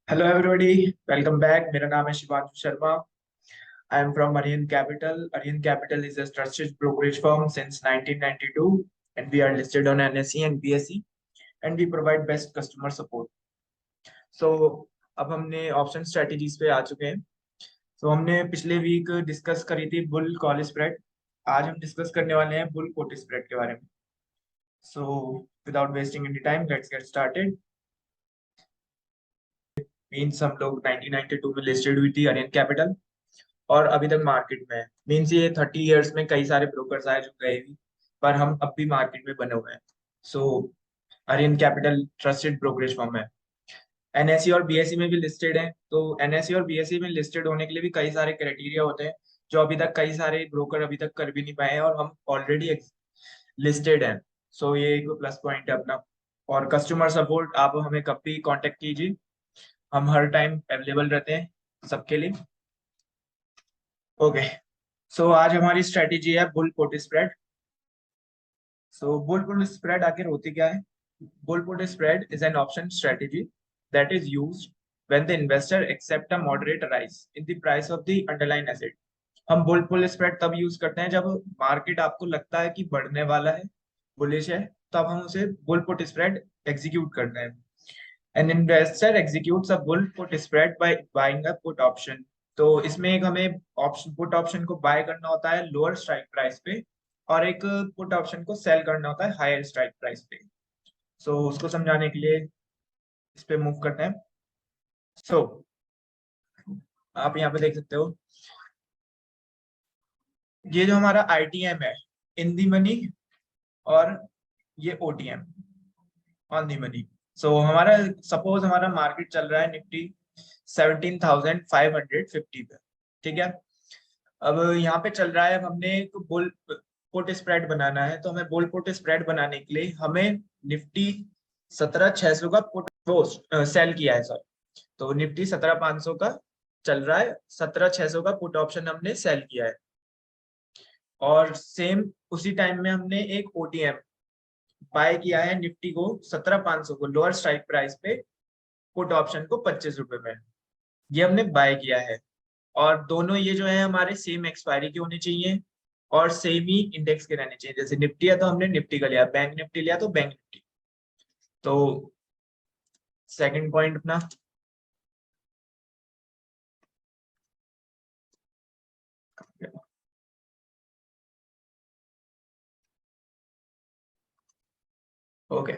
Hello everybody, welcome back. मेरा नाम है Shivanshu Sharma. I am from Arihant capital. Arihant capital is a trusted brokerage firm since 1992 and we are listed on NSE and BSE and we provide best customer support. So अब हमने option strategies पे आ चुके हैं। तो हमने पिछले वीक डिस्कस करी थी बुल कॉल स्प्रेड। आज हम डिस्कस करने वाले हैं बुल पुट स्प्रेड के बारे में। So without wasting any time let's get started. Means हम लोग 1992 में लिस्टेड हुई थी अरिहंत कैपिटल और अभी तक मार्केट में है। मीन्स ये 30 इयर्स में कई सारे ब्रोकर्स आए जो गए भी, पर हम अब भी मार्केट में बने हुए हैं। So Arihant capital trusted brokerage firm है। एनएससी और बीएसई में भी लिस्टेड है। तो एनएससी और बीएसई में लिस्टेड होने के लिए भी कई सारे क्राइटेरिया होते हैं जो अभी तक कई सारे ब्रोकर अभी तक कर भी नहीं पाए हैं और हम ऑलरेडी लिस्टेड हैं। सो ये एक प्लस पॉइंट है अपना। और कस्टमर सपोर्ट आप हमें कभी भी कांटेक्ट कीजिए, हम हर टाइम अवेलेबल रहते हैं सबके लिए। ओके, सो आज हमारी स्ट्रेटेजी है bull put spread. So bull put spread आखिर होती क्या है? Bull put spread is an option strategy that is used when the investor expect a moderate rise in the price of the underlying asset. हम bull put spread तब use करते हैं जब market आपको लगता है कि बढ़ने वाला है, बुलिश है, तब हम उसे बुल पुट स्प्रेड एग्जीक्यूट करते हैं। An investor executes a bull put spread by buying a put option। तो इसमें एक हमें ऑप्शन पुट ऑप्शन को बाय करना होता है लोअर स्ट्राइक प्राइस पे और एक पुट ऑप्शन को सेल करना होता है हायर स्ट्राइक प्राइस पे। सो उसको समझाने के लिए इस पे मूव करते हैं। सो आप यहाँ पे देख सकते हो, ये जो हमारा आईटीएम है इन दी मनी और ये ओटीएम ऑन दी मनी। सो हमारा सपोज हमारा मार्केट चल रहा है निफ्टी 17,550 पे, ठीक है। अब यहाँ पे चल रहा है, अब हमने एक बुल पुट स्प्रेड बनाना है, तो हमें बुल पुट स्प्रेड बनाने के लिए हमें निफ्टी 17,600 का पुट वो सेल किया है सर। तो निफ्टी 17,500 का चल रहा है, 17,600 का पुट ऑप्शन हमने सेल किया है। और सेम उसी टाइम में हमने एक ओटीएम बाय किया है निफ्टी को 17,500 को लोअर स्ट्राइक प्राइस पे, पुट ऑप्शन को 25 रुपए में, ये हमने बाय किया है। और दोनों ये जो है हमारे सेम एक्सपायरी के होने चाहिए और सेम ही इंडेक्स के रहने चाहिए। जैसे निफ्टी है तो हमने निफ्टी का लिया, बैंक निफ्टी लिया तो बैंक निफ्टी। तो सेकंड पॉइंट अपना, ओके।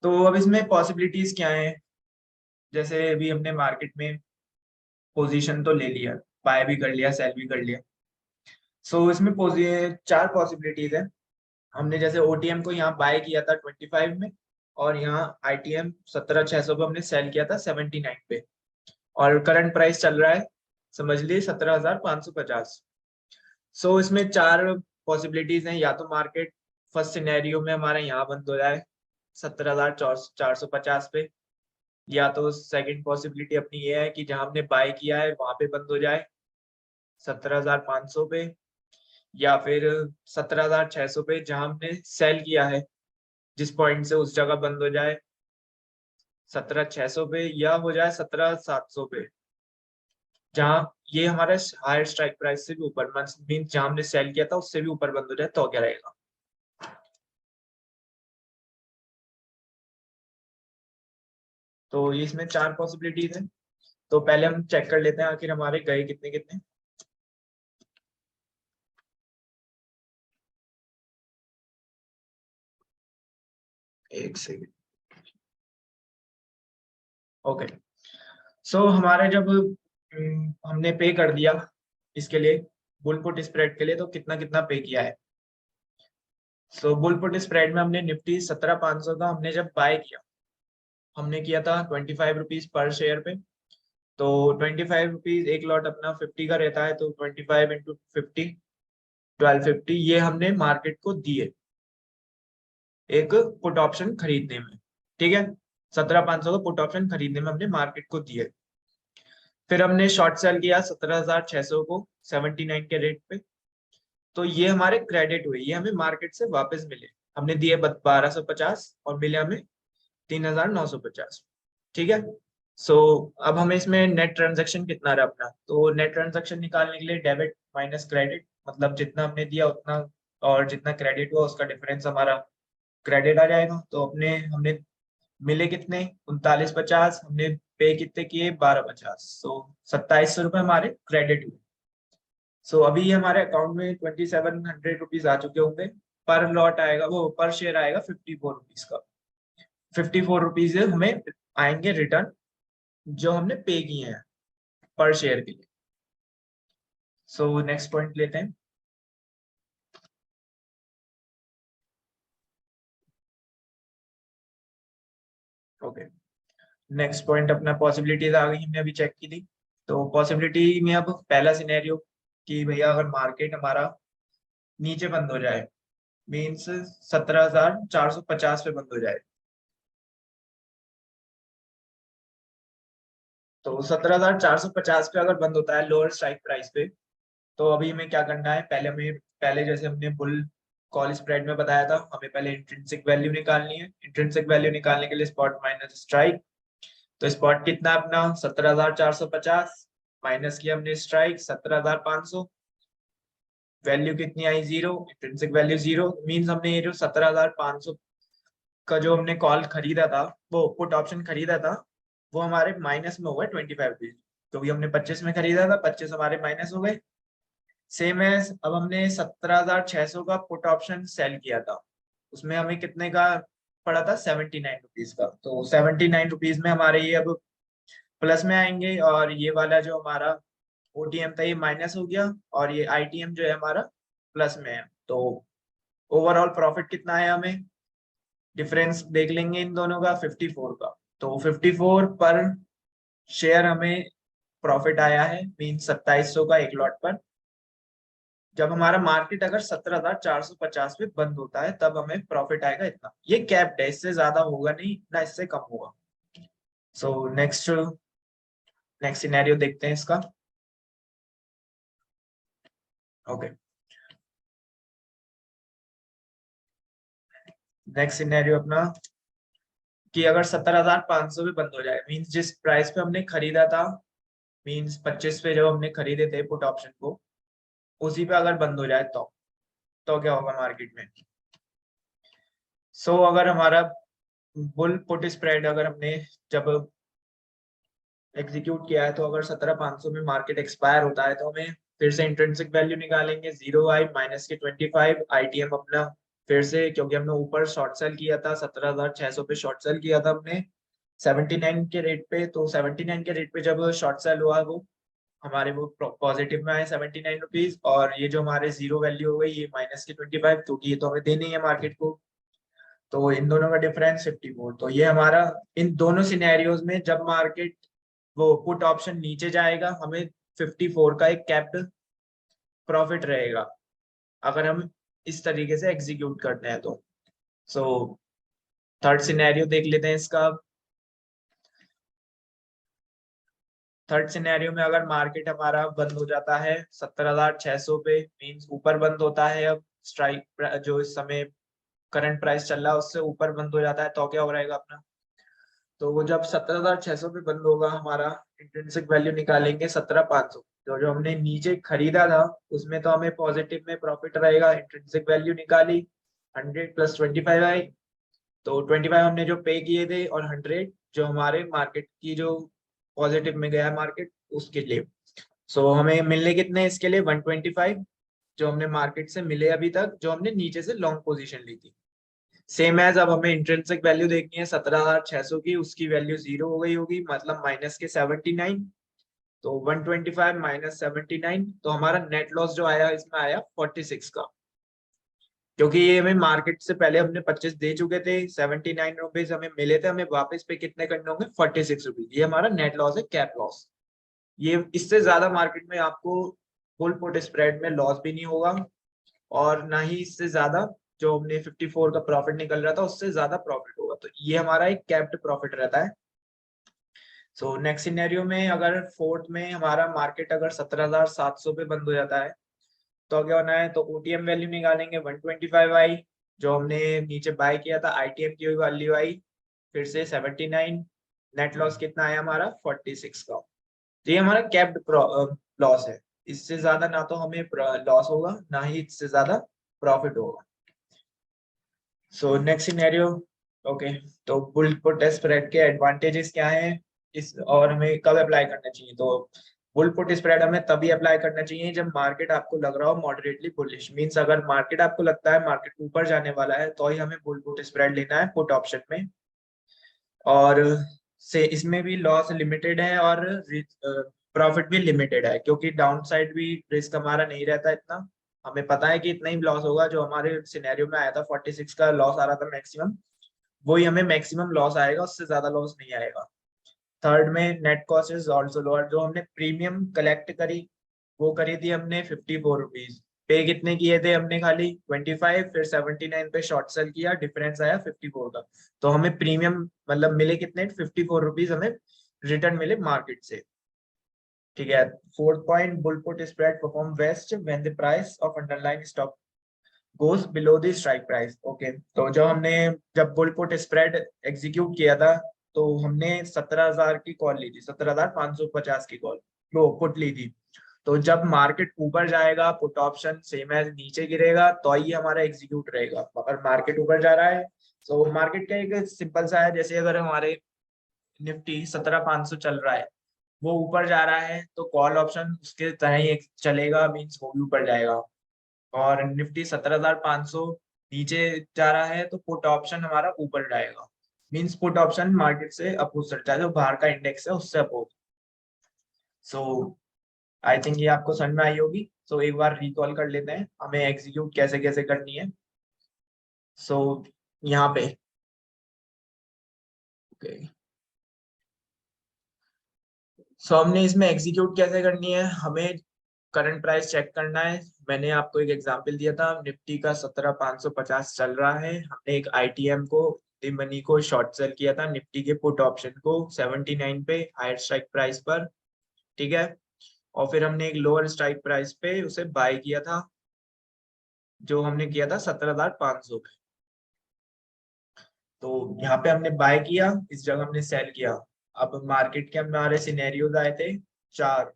तो अब इसमें पॉसिबिलिटीज क्या है? जैसे अभी हमने मार्केट में पोजीशन तो ले लिया, बाय भी कर लिया, सेल भी कर लिया। सो इसमें चार पॉसिबिलिटीज है। हमने जैसे ओटीएम को यहाँ बाय किया था 25 में और यहाँ आईटीएम 17,600 पे हमने सेल किया था 79 पे और करंट प्राइस चल रहा है समझ लीजिए 17,550। सो इसमें चार पॉसिबिलिटीज हैं। या तो मार्केट फर्स्ट सिनेरियो में हमारा यहाँ बंद हो जाए 17,450 पे, या तो सेकंड पॉसिबिलिटी अपनी ये है कि जहां हमने बाय किया है वहां पे बंद हो जाए 17,500 पे, या फिर 17,600 पे जहां हमने सेल किया है जिस पॉइंट से उस जगह बंद हो जाए 17,600 पे, या हो जाए 17,700 पे जहाँ ये हमारे हायर स्ट्राइक प्राइस से भी ऊपर मीन जहां हमने सेल किया था उससे भी ऊपर बंद हो जाए तो क्या रहेगा। तो ये इसमें चार पॉसिबिलिटीज हैं। तो पहले हम चेक कर लेते हैं आखिर हमारे गए कितने कितने। एक सेकेंड। ओके, सो हमारे जब हमने पे कर दिया इसके लिए बुल पुट स्प्रेड के लिए, तो कितना कितना पे किया है। सो बुल पुट स्प्रेड में हमने निफ्टी 17,500 का हमने जब बाय किया, हमने किया था 25 रुपीज पर शेयर पे। तो 25 रुपीज एक लॉट अपना 50 का रहता है, तो 25 × 50 1250 ये हमने मार्केट को दिए एक पुट ऑप्शन खरीदने में, ठीक है। 17,500 का पुट ऑप्शन खरीदने में हमने मार्केट को दिए। फिर हमने शॉर्ट सेल किया 17,600 को 79 के रेट पे। तो ये हमारे क्रेडिट हुए, ये हमें मार्केट से वापस मिले। हमने दिए 1,250 और मिले हमें 3,950, ठीक है। सो अब हमें इसमें नेट ट्रांजैक्शन कितना रहा अपना, तो नेट ट्रांजैक्शन निकालने के लिए डेबिट माइनस क्रेडिट, मतलब जितना हमने दिया उतना और जितना क्रेडिट हुआ उसका डिफरेंस हमारा क्रेडिट आ जाएगा। तो अपने हमने मिले कितने 39.50, हमने पे कितने किए 12.50, सो 2700 रुपये हमारे क्रेडिट हुए। सो अभी हमारे अकाउंट में 2700 रुपीज आ चुके होंगे। पर लॉट आएगा, वो पर शेयर आएगा 54 रुपीज का। 54 रुपीज हमें आएंगे रिटर्न जो हमने पे किए हैं पर शेयर के लिए। सो नेक्स्ट पॉइंट लेते हैं। ओके, नेक्स्ट पॉइंट अपना पॉसिबिलिटीज आ गई, हमने अभी चेक की थी। तो पॉसिबिलिटी में अब पहला सिनेरियो कि भैया अगर मार्केट हमारा नीचे बंद हो जाए, मीन्स 17,450 पे बंद हो जाए, तो 17,450 पे अगर बंद होता है लोअर स्ट्राइक प्राइस पे, तो अभी हमें क्या करना है, पहले जैसे हमने बुल कॉल स्प्रेड में बताया था, हमें पहले इंट्रिंसिक वैल्यू निकालनी है। इंट्रिंसिक वैल्यू निकालने के लिए स्पॉट माइनस स्ट्राइक। तो स्पॉट कितना है अपना 17,450, माइनस किया हमने स्ट्राइक 17,500, वैल्यू कितनी आई 0, इंट्रिंसिक वैल्यू 0, मीन्स हमने ये जो 17,500 का जो हमने कॉल खरीदा था, वो पुट ऑप्शन खरीदा था, वो हमारे माइनस में हो गए 25 रुपीज, क्योंकि हमने 25 में खरीदा था, 25 हमारे माइनस हो गए। सेम एज अब हमने 17,600 का पुट ऑप्शन सेल किया था, उसमें हमें कितने का पड़ा था 79 रुपीज का, तो 79 रुपीज में हमारे ये अब प्लस में आएंगे, और ये वाला जो हमारा ओटीएम था ये माइनस हो गया, और ये आईटीएम जो है हमारा प्लस में है। तो ओवरऑल प्रॉफिट कितना है, हमें डिफरेंस देख लेंगे इन दोनों का 54 का। तो 54 पर शेयर हमें प्रॉफिट आया है, मीन 2700 का एक लॉट पर। जब हमारा मार्केट अगर 17,450 पे बंद होता है तब हमें प्रॉफिट आएगा इतना, ये कैप्ड है, इससे ज्यादा होगा नहीं ना इससे कम होगा। सो नेक्स्ट नेक्स्ट सिनेरियो देखते हैं इसका। ओके, नेक्स्ट सिनेरियो अपना कि अगर 17,500 पे बंद हो जाए, मींस जिस प्राइस पे हमने खरीदा था, मींस 25 पे जब हमने खरीदे थे पुट ऑप्शन को, उसी पे अगर बंद हो जाए तो क्या होगा मार्केट में। अगर हमारा बुल पुट स्प्रेड अगर हमने जब एग्जीक्यूट किया है, तो अगर 17,500 में मार्केट एक्सपायर होता है तो हमें फिर से इंट्रिंसिक वैल्यू निकालेंगे, 0 आई माइनस के 25 आईटीएम अपना फिर से, क्योंकि हमने ऊपर शॉर्ट सेल किया था 17,600 पे शॉर्ट सेल किया था हमने 79 के रेट पे, तो 79 के रेट पे जब शॉर्ट सेल हुआ वो हमारे वो पॉजिटिव में आए 79 रुपीज, और ये जो हमारे जीरो वैल्यू हो गई ये माइनस के 25, क्योंकि ये तो हमें देनी है मार्केट को। तो इन दोनों का डिफरेंस 54, तो ये हमारा इन दोनों सिनेरियोज में जब मार्केट वो पुट ऑप्शन नीचे जाएगा हमें 54 का एक कैप्ड प्रॉफिट रहेगा, अगर हम इस तरीके से एग्जीक्यूट करते हैं तो। सो थर्ड सिनेरियो देख लेते हैं इसका। थर्ड सिनेरियो में अगर मार्केट हमारा बंद हो जाता है 17,600 पे, मींस ऊपर बंद होता है, अब स्ट्राइक जो इस समय करंट प्राइस चल रहा है उससे ऊपर बंद हो जाता है, तो क्या हो रहेगा अपना। तो वो जब 17,600 पे बंद होगा हमारा इंट्रिंसिक वैल्यू निकालेंगे 17,500, जो जो हमने नीचे खरीदा था उसमें तो हमें पॉजिटिव में प्रॉफिट रहेगा, इंट्रिंसिक वैल्यू निकाली 100 प्लस 25 आई, तो 25 हमने जो पे किए थे और 100 जो हमारे मार्केट की जो पॉजिटिव में गया मार्केट उसके लिए। हमें मिलने कितने इसके लिए 125 जो हमने मार्केट से मिले अभी तक, जो हमने नीचे से लॉन्ग पोजीशन ली थी। सेम एज अब हमें इंट्रिंसिक वैल्यू देखनी है 17,600 की, उसकी वैल्यू 0 हो गई होगी, मतलब माइनस के 79, तो 125 माइनस 79, तो हमारा नेट लॉस जो आया इसमें आया 46 का, क्योंकि ये हमें मार्केट से पहले हमने 25 दे चुके थे, 79 रुपीज हमें मिले थे, हमें वापस पे कितने करने होंगे 46 रुपीज, ये हमारा नेट लॉस है, कैप लॉस। ये इससे ज्यादा मार्केट में आपको फुल पुट स्प्रेड में लॉस भी नहीं होगा, और ना ही इससे ज्यादा जो हमने 54 का प्रॉफिट निकल रहा था उससे ज्यादा प्रॉफिट होगा, तो ये हमारा एक कैप्ड प्रॉफिट रहता है। नेक्स्ट सिनेरियो में अगर फोर्थ में हमारा मार्केट अगर 17,700 पे बंद हो जाता है, तो क्या होना है, तो ओटीएम वैल्यू निकालेंगे 125 आई, जो हमने नीचे बाय किया था आईटीएम की वैल्यू आई फिर से 79, नेट लॉस कितना आया हमारा 46 का। तो ये हमारा कैप्ड लॉस है, इससे ज्यादा ना तो हमें लॉस होगा ना ही इससे ज्यादा प्रॉफिट होगा। So next scenario. ओके, तो बुल पुट स्प्रेड के एडवांटेजेस क्या हैं इस, और हमें कब अप्लाई करना चाहिए? तो बुल पुट स्प्रेड हमें तभी अप्लाई करना चाहिए जब मार्केट आपको लग रहा हो मॉडरेटली बुलिश, मींस अगर मार्केट आपको लगता है मार्केट ऊपर जाने वाला है तो ही हमें बुल पुट स्प्रेड लेना है पुट ऑप्शन में। और से इसमें भी लॉस लिमिटेड है और प्रॉफिट भी लिमिटेड है, क्योंकि डाउन साइड भी रिस्क हमारा नहीं रहता इतना। हमें पता है कि इतना ही लॉस होगा, जो हमारे सिनेरियो में आया था 46 का लॉस आ रहा था मैक्सिमम, वही हमें मैक्सिमम लॉस आएगा, उससे ज्यादा लॉस नहीं आएगा। थर्ड में net cost is also lower, जो हमने प्रीमियम कलेक्ट करी वो करी थी हमने 54 रुपीज, पे कितने किए थे हमने? खाली 25, फिर 79 पे शॉर्ट सेल किया, डिफरेंस आया 54 का। तो हमें प्रीमियम मतलब मिले कितने? 54 रुपीज हमें रिटर्न मिले मार्केट से। ठीक है। Fourth point, bull put spread perform best when the price of underlying stock goes below the strike price. Okay, तो जब बुल पुट स्प्रेड एग्जीक्यूट किया था तो हमने 17,000 की कॉल ली थी, 17,550 की कॉल लो पुट ली थी। तो जब मार्केट ऊपर जाएगा पुट ऑप्शन सेम एज नीचे गिरेगा तो ही हमारा एग्जीक्यूट रहेगा। अगर मार्केट ऊपर जा रहा है, तो मार्केट का एक सिंपल सा है, जैसे अगर हमारे निफ्टी 17,500 चल रहा है, वो ऊपर जा रहा है तो कॉल ऑप्शन उसके तरह ही चलेगा, मीन्स वो भी ऊपर जाएगा। और निफ्टी 17,500 नीचे जा रहा है तो पुट ऑप्शन हमारा ऊपर जाएगा, मीन्स पुट ऑप्शन मार्केट से अपोज चलता है, जो बाहर का इंडेक्स है उससे अपोज। सो आई थिंक ये आपको समझ में आई होगी। सो एक बार रिकॉल कर लेते हैं हमें एग्जीक्यूट कैसे कैसे करनी है। सो यहाँ पे ओके, सो हमने इसमें एग्जीक्यूट कैसे करनी है, हमें करंट प्राइस चेक करना है। मैंने आपको एक एग्जांपल दिया था, निफ्टी का 17,550 चल रहा है, हमने एक आईटीएम को मनी को शॉर्ट सेल किया था निफ्टी के पुट ऑप्शन को 79 पे हायर स्ट्राइक प्राइस पर। ठीक है। और फिर हमने एक लोअर स्ट्राइक प्राइस पे उसे बाय किया था, जो हमने किया था 17,500 पे। तो यहाँ पे हमने बाय किया, इस जगह हमने सेल किया। अब मार्केट के हमारे सिनेरियोज आए थे चार,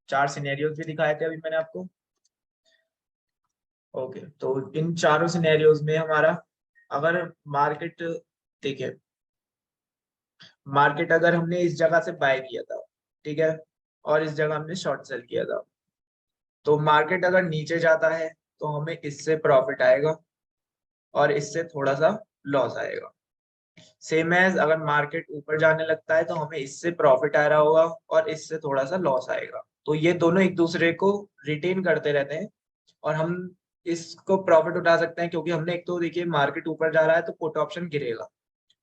चार सिनेरियोज भी दिखाए थे अभी मैंने आपको। ओके, तो इन चारों सिनेरियोज में हमारा अगर मार्केट, देखिए मार्केट अगर हमने इस जगह से बाय किया था, ठीक है, और इस जगह हमने शॉर्ट सेल किया था, तो मार्केट अगर नीचे जाता है तो हमें इससे प्रॉफिट आएगा और इससे थोड़ा सा लॉस आएगा। सेम एज अगर मार्केट ऊपर जाने लगता है तो हमें इससे प्रॉफिट आ रहा होगा और इससे थोड़ा सा लॉस आएगा। तो ये दोनों एक दूसरे को रिटेन करते रहते हैं और हम इसको प्रॉफिट उठा सकते हैं, क्योंकि हमने एक तो देखिए मार्केट ऊपर जा रहा है तो पुट ऑप्शन गिरेगा,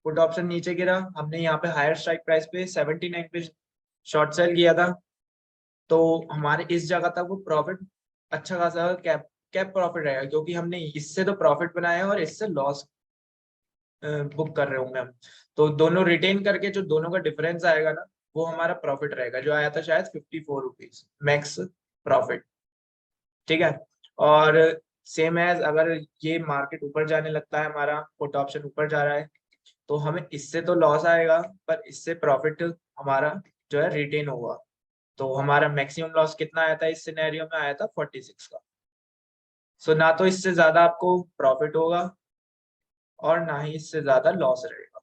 पुट ऑप्शन नीचे गिरा, हमने यहाँ पे हायर स्ट्राइक प्राइस पे 79 पे शॉर्ट सेल किया था, तो हमारे इस जगह तक वो प्रॉफिट अच्छा खासा कैप कैप प्रॉफिट रहेगा, क्योंकि हमने इससे तो प्रॉफिट बनाया और इससे लॉस बुक कर रहे होंगे हम। तो दोनों रिटेन करके जो दोनों का डिफरेंस आएगा ना, वो हमारा प्रॉफिट रहेगा, जो आया था शायद 54 रुपीज मैक्स प्रॉफिट। ठीक है। और सेम एज अगर ये मार्केट ऊपर जाने लगता है, हमारा पुट ऑप्शन ऊपर जा रहा है, तो हमें इससे तो लॉस आएगा पर इससे प्रॉफिट हमारा जो है रिटेन होगा। तो हमारा मैक्सिमम लॉस कितना आया था इस सिनेरियो में? आया था 46 का। सो ना तो इससे ज्यादा आपको प्रॉफिट होगा और ना ही इससे ज्यादा लॉस रहेगा।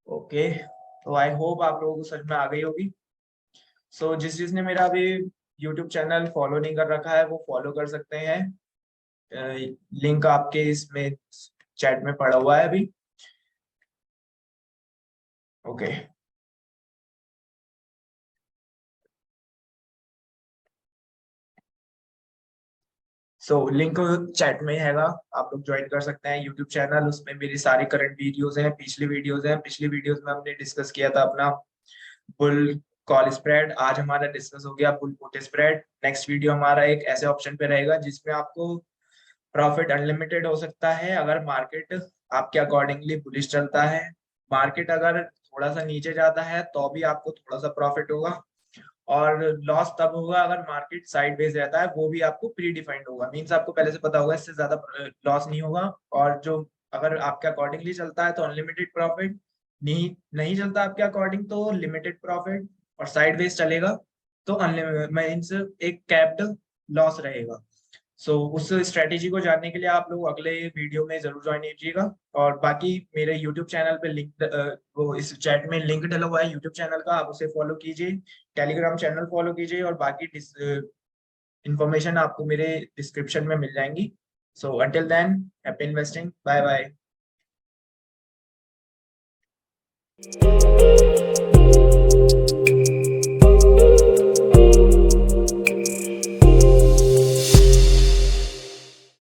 ओके, तो आई होप आप लोगों को समझ में आ गई होगी। सो जिसने मेरा अभी यूट्यूब चैनल फॉलो नहीं कर रखा है वो फॉलो कर सकते हैं, लिंक आपके इसमें चैट में पड़ा हुआ है अभी। ओके, सो लिंक चैट में हैगा, आप लोग ज्वाइन कर सकते हैं यूट्यूब चैनल। उसमें मेरी सारी करंट वीडियोस हैं, पिछली वीडियोस हैं, पिछली वीडियोस में हमने डिस्कस किया था अपना बुल कॉल स्प्रेड, आज हमारा डिस्कस हो गया bull put spread. Next video हमारा एक ऐसे ऑप्शन पे रहेगा जिसमें आपको प्रॉफिट अनलिमिटेड हो सकता है अगर मार्केट आपके अकॉर्डिंगली बुलिश चलता है। मार्केट अगर थोड़ा सा नीचे जाता है तो भी आपको थोड़ा सा प्रॉफिट होगा, और लॉस तब होगा अगर मार्केट साइडवेज रहता है, वो भी आपको प्री डिफाइंड होगा, मींस आपको पहले से पता होगा इससे ज्यादा लॉस नहीं होगा। और जो अगर आपके अकॉर्डिंगली चलता है तो अनलिमिटेड प्रॉफिट, नहीं नहीं चलता आपके अकॉर्डिंग तो लिमिटेड प्रॉफिट, और साइडवेज चलेगा तो अनलिमिटेड मीन्स एक कैप्ड लॉस रहेगा। सो उस स्ट्रेटेजी को जानने के लिए आप लोग अगले वीडियो में जरूर ज्वाइन कीजिएगा। और बाकी मेरे यूट्यूब चैनल पे लिंक, वो इस चैट में लिंक डला हुआ है यूट्यूब चैनल का, आप उसे फॉलो कीजिए। टेलीग्राम चैनल फॉलो कीजिए, और बाकी इंफॉर्मेशन आपको मेरे डिस्क्रिप्शन में मिल जाएंगी। So until then, happy investing, bye bye.